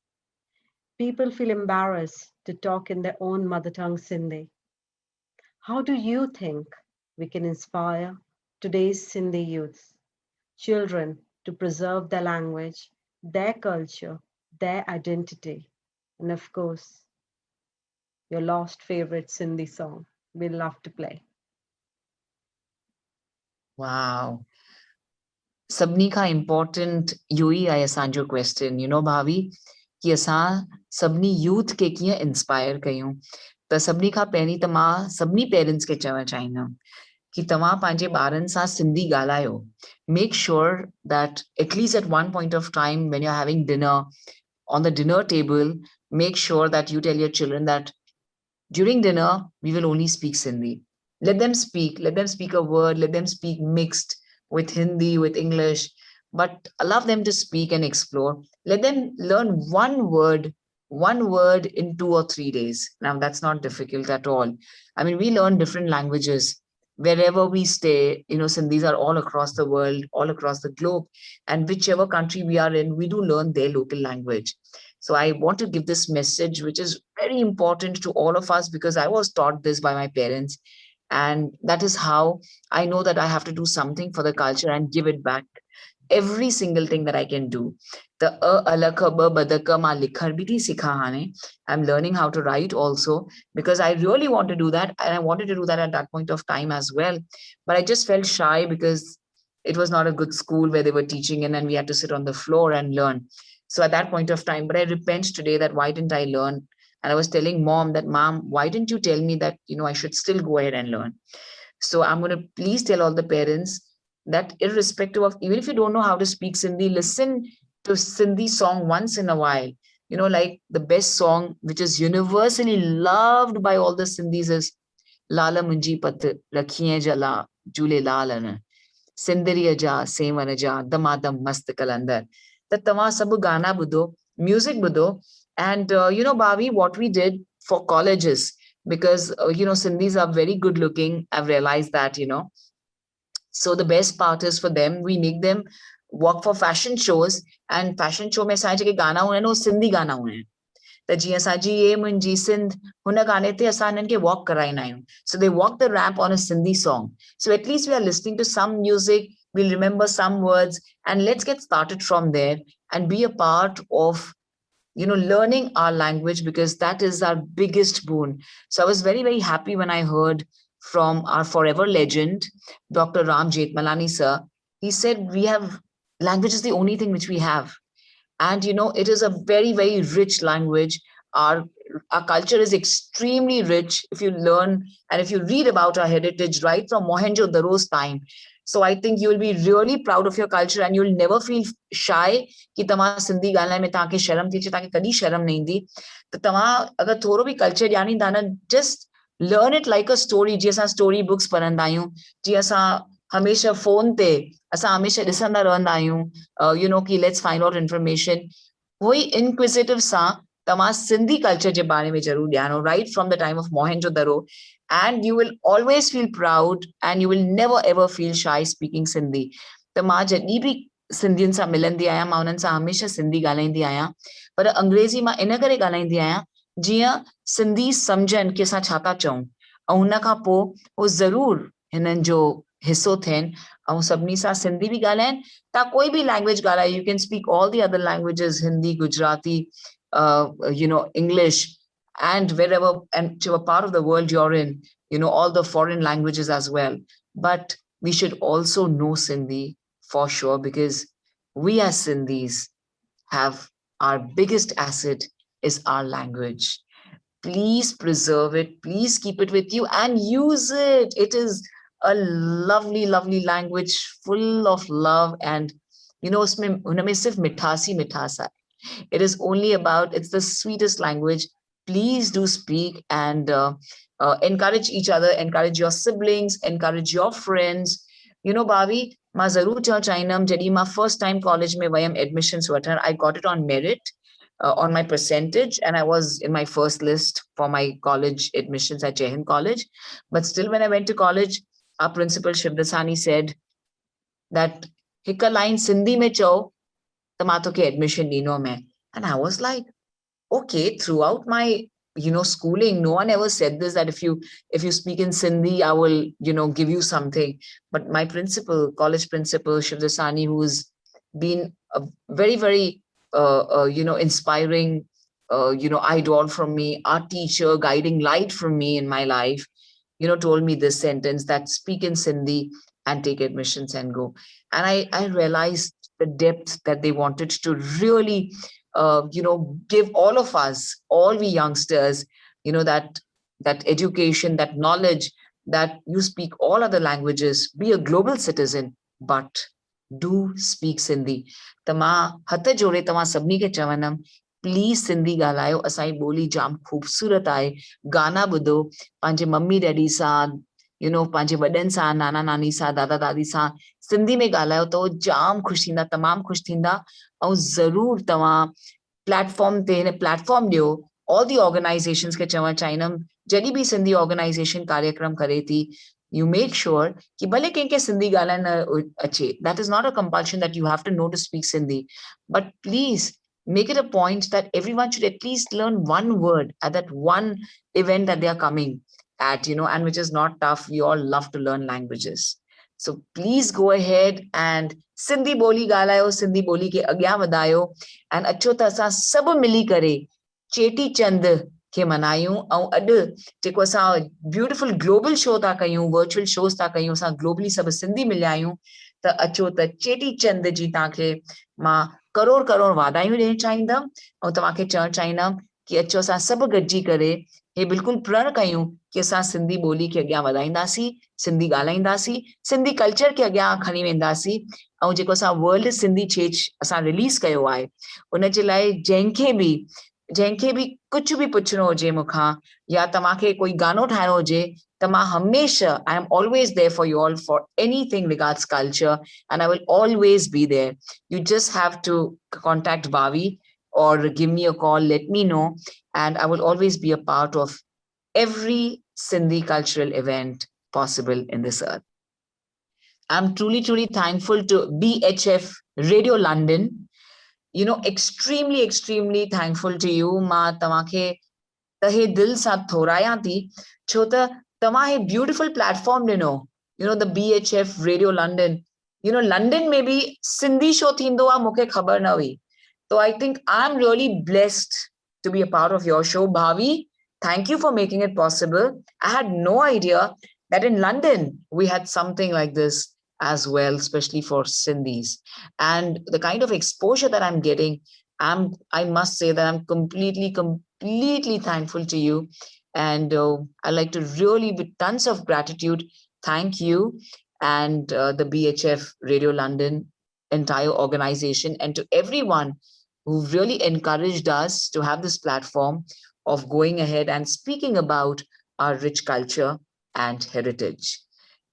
People feel embarrassed to talk in their own mother tongue Sindhi. How do you think we can inspire today's Sindhi youth, children, to preserve their language, their culture, their identity, and of course, your lost favorite Sindhi song we love to play? Wow. सभिनी खां important इहो ई आहे असांजो question, भाभी, कि असां सभिनी youth खे कीअं इंस्पायर कयूं। त सभिनी खां पहिरीं त मां सभिनी पेरेंट्स खे चवणु चाहींदमि कि तव्हां पंहिंजे ॿारनि सां सिंधी ॻाल्हायो। Make sure that at least at one point of time when you are having dinner, on the dinner table, make sure that you tell your children that during dinner we will only speak Sindhi. Let them speak a word, let them speak mixed with Hindi, with English, but allow them to speak and explore. Let them learn one word in 2 or 3 days. Now that's not difficult at all. I mean, we learn different languages wherever we stay. Sindhis are all across the world, all across the globe, and whichever country we are in, we do learn their local language. So I want to give this message, which is very important to all of us, because I was taught this by my parents. And that is how I know that I have to do something for the culture and give it back. Every single thing that I can do. The alakha ba badaka ma likhar bhi thi sikha hane. I'm learning how to write also, because I really want to do that. And I wanted to do that at that point of time as well. But I just felt shy because it was not a good school where they were teaching, and then we had to sit on the floor and learn. So at that point of time, but I repent today that why didn't I learn? And I was telling mom that, Mom, why didn't you tell me that, I should still go ahead and learn? So I'm going to please tell all the parents that irrespective of, even if you don't know how to speak Sindhi, listen to Sindhi song once in a while. Like the best song, which is universally loved by all the Sindhis, is Lala Munji Pat Rakhiye Jala Jule Lalana Sindhiriya Ja Sevan Ja Damadam Mast Kalandar. That tama sabu gana budho, music budho. And Bhavi, what we did for colleges, because Sindhis are very good looking. I've realized that, So the best part is for them, we make them work for fashion shows, and fashion show mein asaंजे के गाना हुन no Sindhi गाना हुन त जीअं असांजी ये मुंहिंजी सिंध हुन गाने ते असां हिननि खे वॉक कराईंदा आहियूं. So they walk the ramp on a Sindhi song. So at least we are listening to some music, we'll remember some words, and let's get started from there and be a part of learning our language, because that is our biggest boon. So I was very, very happy when I heard from our forever legend, Dr. Ram Jethmalani sir. He said, language is the only thing which we have. And, it is a very, very rich language. Our culture is extremely rich if you learn and if you read about our heritage right from Mohenjo-daro's time. So I think you will be really proud of your culture, and you'll never feel shy कि तव्हां सिंधी ॻाल्हाइण में तव्हांखे शर्म थी अचे, तव्हांखे कॾहिं शर्म न ईंदी. त तव्हां अगरि थोरो बि कल्चर ॼाणींदा न, just learn it like a story. जीअं असां स्टोरी बुक्स पढ़ंदा आहियूं, जीअं असां हमेशह फोन ते असां हमेशह ॾिसंदा रहंदा आहियूं, कि लेट्स फाइंड आउट इंफॉर्मेशन. उहो ई इनक्विजिटिव सां तव्हां सिंधी कल्चर जे बारे में ज़रूर ॼाणो, right from the time of Mohenjodaro. And you will always feel proud, and you will never ever feel shy speaking Sindhi. त मां जॾहिं बि सिंधियुनि सां मिलंदी आहियां, मां उन्हनि सां हमेशह सिंधी ॻाल्हाईंदी आहियां, पर अंग्रेज़ी मां इन करे ॻाल्हाईंदी आहियां जीअं सिंधी सम्झनि कि असां छा था चऊं, ऐं हुन खां पोइ उहो ज़रूर हिननि जो हिसो थियनि ऐं सभिनी सां सिंधी बि ॻाल्हाइनि. तव्हां कोई बि लैंग्वेज ॻाल्हायो, you can speak all the other languages, Hindi, Gujarati, English, and wherever and to a part of the world you're in, all the foreign languages as well. But we should also know Sindhi for sure, because we as Sindhis have our biggest asset is our language. Please preserve it. Please keep it with you and use it. It is a lovely, lovely language full of love, and उसमें उनमें सिर्फ मिठासी मिठास है. It is only about, it's the sweetest language. Please do speak and encourage each other, encourage your siblings, encourage your friends. Bhavi, मां ज़रूर चवणु चाहींदमि जॾहिं मां फर्स्ट टाइम कॉलेज में वयमि एडमिशन्स वठण, I got it on merit, on my percentage, and I was in my first list for my college admissions at Jehin College. But still, when I went to college, our principal Shivdasani said that हिक line Sindhi में चओ त मां तोखे admission ॾींदोमांइ. And I was like, okay, throughout my schooling, no one ever said this, that if you speak in Sindhi, I will give you something. But my principal, college principal Shivdasani, who's been a very very inspiring idol from me, our teacher, guiding light from me in my life, told me this sentence, that speak in Sindhi and take admissions and go. And I realized the depth that they wanted to really give all of us, all we youngsters, that education, that knowledge, that you speak all other languages, be a global citizen, but do speak Sindhi. Tama hata jode tama sabni ke chavanam, please Sindhi ॻाल्हायो. असांजी ॿोली जाम ख़ूबसूरत आहे. गाना ॿुधो, पंहिंजे mummy daddy सां, पंहिंजे वॾनि सां, नाना नानी सां, दादा दादी सां सिंधी में ॻाल्हायो त उहो जाम ख़ुशि थींदा, तमामु ख़ुशि थींदा. ऐं ज़रूरु तव्हां प्लेटफॉर्म ते हिन प्लेटफॉर्म ॾियो. ऑल दी ऑर्गेनाइज़ेशन्स खे चवणु चाहींदमि, जॾहिं बि सिंधी ऑर्गेनाइज़ेशन कार्यक्रम करे थी, you make sure कि भले कंहिंखे सिंधी ॻाल्हाइण न अचे, that is not a compulsion that you have to know to speak Sindhi, but please make it a point that everyone should at least learn one word at that one event that they are coming at, and which is not tough. We all love to learn languages. So please go ahead and Sindhi ॿोली ॻाल्हायो, सिंधी ॿोली खे अॻियां वधायो, ऐं अचो त असां सभु मिली करे चेटी चंड खे मनायूं. ऐं अॼु जेको असां ब्यूटिफुल ग्लोबल शो था कयूं, वर्चुअल शोस था कयूं, असां ग्लोबली सभु सिंधी मिलिया आहियूं, त अचो त चेटी चंड जी तव्हांखे मां करोड़ करोड़ वाधायूं ॾियणु चाहींदमि. ऐं तव्हांखे चवणु चाहींदमि कि अचो असां सभु गॾिजी करे हे बिल्कुलु प्रण कयूं कि असां सिंधी ॿोली खे अॻियां वधाईंदासीं, सिंधी ॻाल्हाईंदासीं, सिंधी कल्चर खे अॻियां खणी वेंदासीं. ऐं जेको असां वर्ल्ड सिंधी छेज असां रिलीज़ कयो आहे, उन जे लाइ जंहिंखे बि कुझु बि पुछणो हुजे मूंखां, या तव्हांखे कोई गानो ठाहिणो हुजे, त मां हमेशह, I am always there for you all for anything regards culture, and I will always be there. You just have to contact Bhavi or give me a call, let me know, and I will always be a part of every Sindhi cultural event possible in this earth. I'm truly, truly thankful to BHF Radio London. Extremely, extremely thankful to you. मां तव्हांखे तहे दिल सां थोरायां थी, छो त तव्हां हे beautiful platform ॾिनो, the BHF Radio London. London में बि सिंधी शो थींदो आहे, मूंखे ख़बर न हुई. So I think I'm really blessed to be a part of your show. Bhavi, thank you for making it possible. I had no idea that in London we had something like this as well, especially for Sindhis. And the kind of exposure that I'm getting, I must say that I'm completely thankful to you. And I like to really, with tons of gratitude, thank you and the BHF Radio London entire organization, and to everyone who really encouraged us to have this platform of going ahead and speaking about our rich culture and heritage.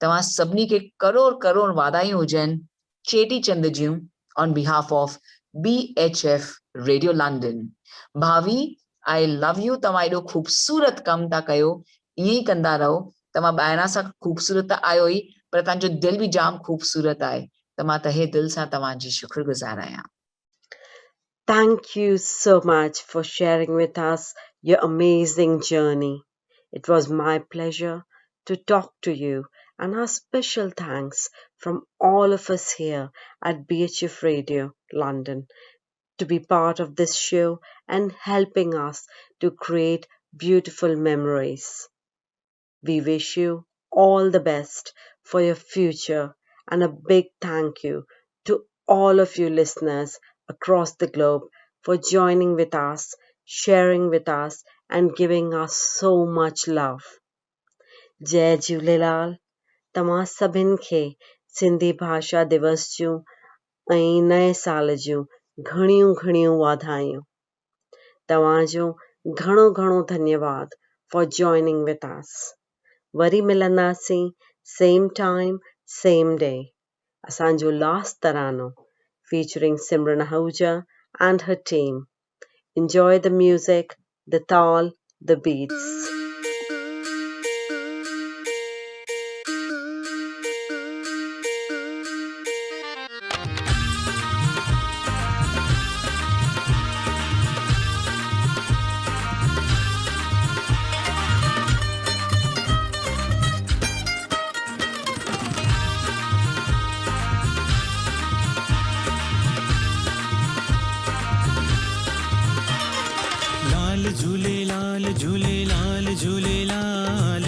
तव्हां सभिनी खे करोड़ करोड़ वाधायूं हुजनि चेटी चंड जूं on behalf of BHF Radio London. Bhavi, I love you. तव्हां एॾो ख़ूबसूरत कमु था कयो, ईअं ई कंदा रहो. तव्हां ॿाहिरां सां ख़ूबसूरत त आयो ई, पर तव्हांजो दिलि बि जाम ख़ूबसूरत आहे. त मां तहे दिलि सां तव्हांजी शुक्रगुज़ार आहियां. Thank you so much for sharing with us your amazing journey. It was my pleasure to talk to you, and our special thanks from all of us here at BHF Radio London to be part of this show and helping us to create beautiful memories. We wish you all the best for your future, and a big thank you to all of you listeners across the globe for joining with us, sharing with us, and giving us so much love. जय झूलेलाल. तव्हां सभिनि खे सिंधी भाषा दिवस जूं ऐं नए साल जूं घणियूं घणियूं वाधायूं. तव्हांजो घणो घणो धन्यवाद for joining with us. वरी मिलंदासीं, same time, same day. Asanjo last tarano, featuring Simran Ahuja and her team. Enjoy the music, the tal, the beats. झूले लाल झूले लाल झूले लाल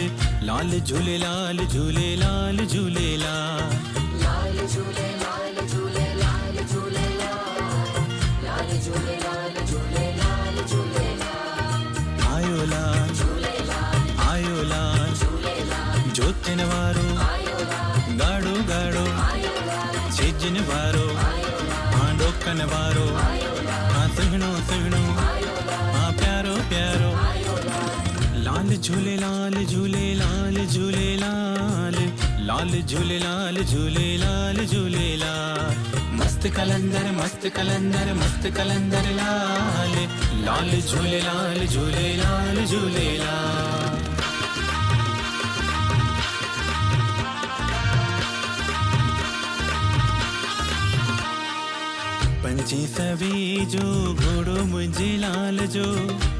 लाल झूले लाल झूले लाल झूले लाल लाल झूले लाल झूले लाल झूले लाल लाल झूले लाल झूले लाल झूले लाल आयो लाल झूले लाल आयो लाल झूले लाल जोतन वारो आयो लाल गाड़ो गाड़ो आयो लाल छेजन वारो आयो लाल आंडोकन वारो आयो लाल सुहणो सुहणो प्यारो प्यारो लाल झूले लाल झूले लाल झूले लाल लाल झूले लाल झूले लाल झूले लाल मस्त कलंदर मस्त कलंदर मस्त कलंदर लाल लाल झूले लाल झूले लाल झूले लाल पंजे सवे जो घोड़ो मुझे लाल जो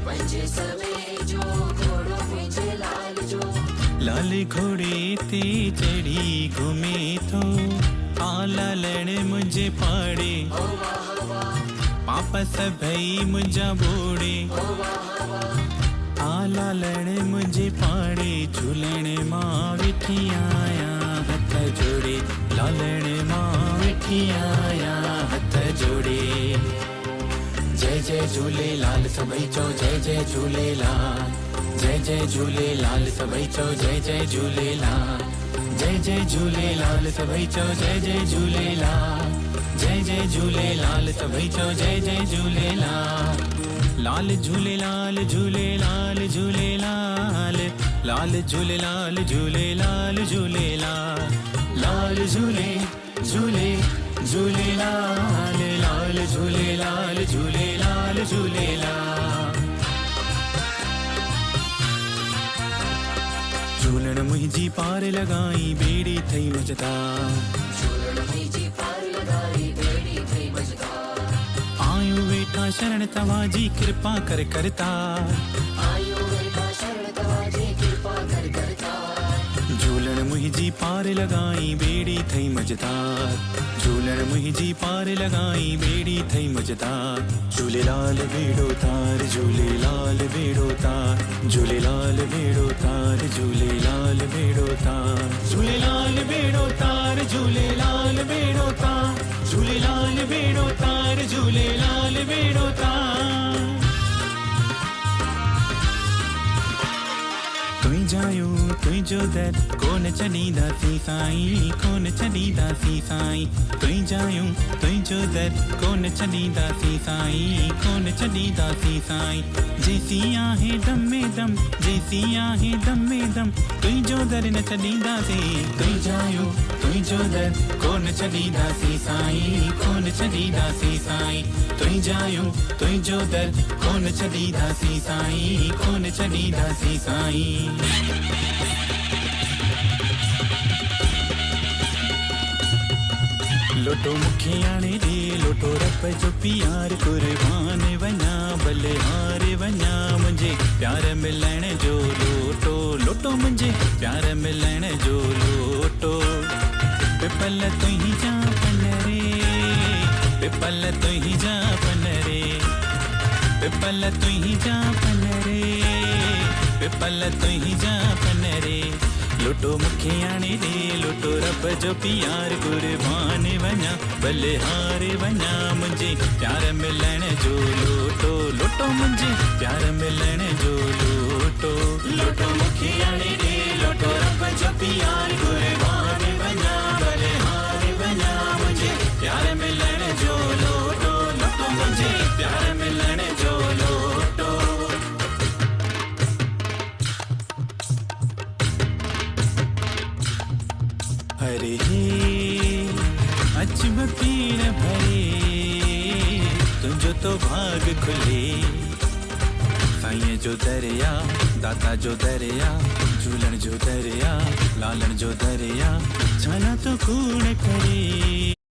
पंजे सवे जो घोड़ो मुझे लाल जो लाल घोड़े ते चढ़ी घूमे तो आला लड़ मुझे पाड़े पापा सभई मुझा बोड़े आला लड़ मुझे पाड़े झूलण मां वेठी आया हथ जोड़े लालण मां वेठी आया हथ जोड़े जय जय झूलेलाल सभई चो जय जय झूलेलाल जय जय झूलेलाल सभई चो जय जय झूलेलाल जय जय झूलेलाल सभई चो जय जय झूलेलाल जय जय झूलेलाल सभई चो जय जय झूलेलाल लाल झूलेलाल झूलेलाल झूलेलाल लाल झूलेलाल झूलेलाल झूलेलाल लाल झूले झूले झूलेलाल लाल झूलेलाल झूलेलाल झूलेलाल झूलण मुंहिंजी पार लॻाई बेड़ी थई मजदा झूलण मुंहिंजी पार लॻाई बेड़ी थई मजदा आयो वेठा शरण तव्हांजी कृपा कर करता आयो वेठा शरण तव्हांजी कृपा कर करता झूलण मुंहिंजी पार लॻाई बेड़ी थई मजदार झूलण मुंहिंजी पार लॻाई बेड़ी थई मजदार झूलेलाल बेड़ो तार झूलेलाल बेड़ो तार झूलेलाल बेड़ो तार झूलेलाल बेड़ो तार झूलेलाल बेड़ो तार झूलेलाल बेड़ो तार झूलेलाल बेड़ो तार झूलेलाल बेड़ो तार जायो तुझो दर कोन छॾींदासीं साईं कोन छॾींदासीं साईं तुई जायो तुझो दर कोन छॾींदासीं साईं कोन छॾींदासीं साईं जेसी आहे दम में दम जेसी आहे दम में दम तुझो दर न छॾींदासीं तुई जायो तुझो दर कोन छॾींदासीं साईं कोन छॾींदासीं साईं तुई जायो तुझो दर कोन छॾींदासीं साईं कोन छॾींदासीं साईं लोटो मुखे आणे दे लोटो रब जो प्यार कुर्बान वञा भले हार वञा मुंहिंजे प्यार मिलण जो लोटो लोटो मुंहिंजे प्यार मिलण जो लोटो पिपल तुंहिंजी जा पन रे पिपल तुंहिंजी जा पन रे पिपल तुंहिंजी जा पन रे पिपल तुंहिंजी जा पन रे लोटो मुखे आणे दे लोटो रब जो प्यार कुर्बान वञा भले हार वञा मुंहिंजे प्यार मिलण जो लोटो लोटो मुंहिंजे प्यार मिलण जो लोटो लोटो मुखे आणे दे लोटो रब जो प्यार कुर्बान वञा भले हार वञा मुंहिंजे प्यार मिलण जो लोटो लोटो मुंहिंजे प्यार मिलण जो लोटो हरे तो भाग खुले साईं जो दरिया दाता जो दरिया झूलण जो दरिया लालण जो दरिया छाला तो कूड़ करे